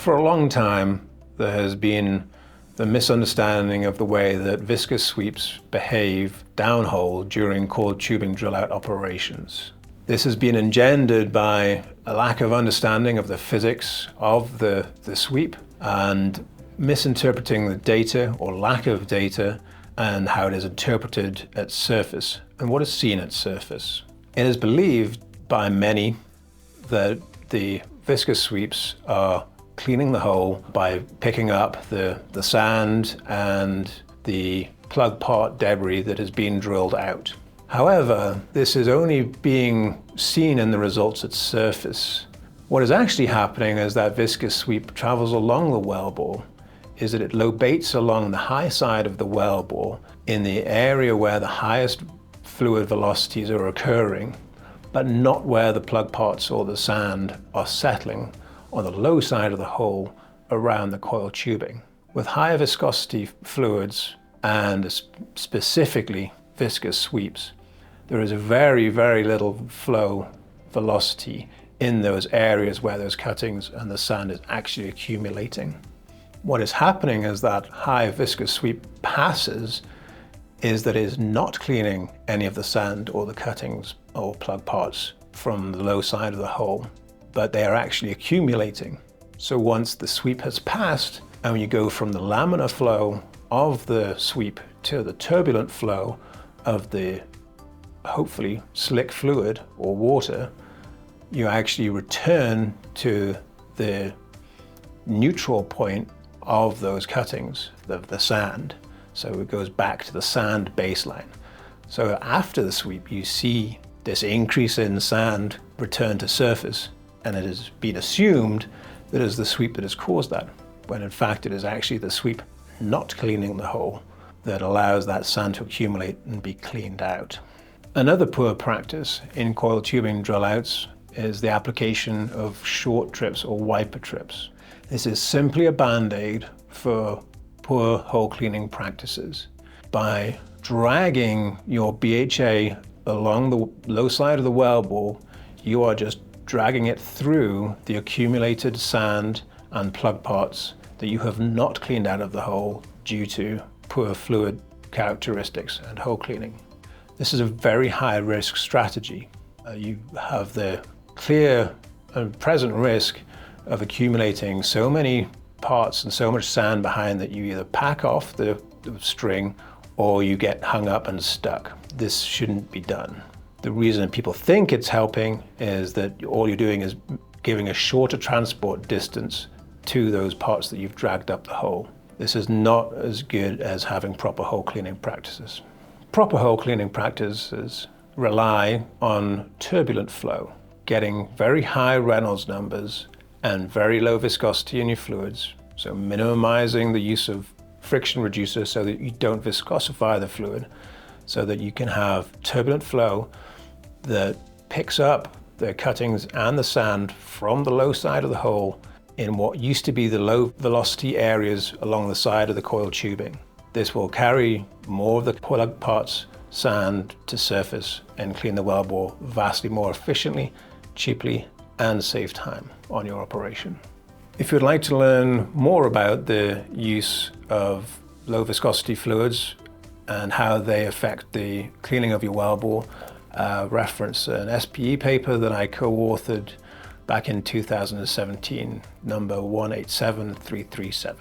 For a long time, there has been the misunderstanding of the way that viscous sweeps behave downhole during coiled tubing drill-out operations. This has been engendered by a lack of understanding of the physics of the sweep and misinterpreting the data or lack of data and how it is interpreted at surface and what is seen at surface. It is believed by many that the viscous sweeps are cleaning the hole by picking up the sand and the plug part debris that has been drilled out. However, this is only being seen in the results at surface. What is actually happening as that viscous sweep travels along the wellbore is that it lobates along the high side of the wellbore in the area where the highest fluid velocities are occurring, but not where the plug parts or the sand are settling on the low side of the hole around the coiled tubing. With higher viscosity fluids and specifically viscous sweeps, there is a very, very little flow velocity in those areas where those cuttings and the sand is actually accumulating. What is happening as that high viscous sweep passes is that it is not cleaning any of the sand or the cuttings or plug parts from the low side of the hole, but they are actually accumulating. So once the sweep has passed and you go from the laminar flow of the sweep to the turbulent flow of the hopefully slick fluid or water, you actually return to the neutral point of those cuttings, the sand. So it goes back to the sand baseline. So after the sweep, you see this increase in sand return to surface, and it has been assumed that it is the sweep that has caused that, when in fact it is actually the sweep not cleaning the hole that allows that sand to accumulate and be cleaned out. Another poor practice in coiled tubing drill outs is the application of short trips or wiper trips. This is simply a band-aid for poor hole cleaning practices. By dragging your BHA along the low side of the wellbore, you are just dragging it through the accumulated sand and plug parts that you have not cleaned out of the hole due to poor fluid characteristics and hole cleaning. This is a very high risk strategy. You have the clear and present risk of accumulating so many parts and so much sand behind that you either pack off the string or you get hung up and stuck. This shouldn't be done. The reason people think it's helping is that all you're doing is giving a shorter transport distance to those parts that you've dragged up the hole. This is not as good as having proper hole cleaning practices. Proper hole cleaning practices rely on turbulent flow, getting very high Reynolds numbers and very low viscosity in your fluids, so minimizing the use of friction reducer so that you don't viscosify the fluid, so that you can have turbulent flow that picks up the cuttings and the sand from the low side of the hole in what used to be the low velocity areas along the side of the coiled tubing. This will carry more of the plug parts sand to surface and clean the wellbore vastly more efficiently, cheaply, and save time on your operation. If you'd like to learn more about the use of low viscosity fluids and how they affect the cleaning of your wellbore, reference an SPE paper that I co-authored back in 2017, number 187337.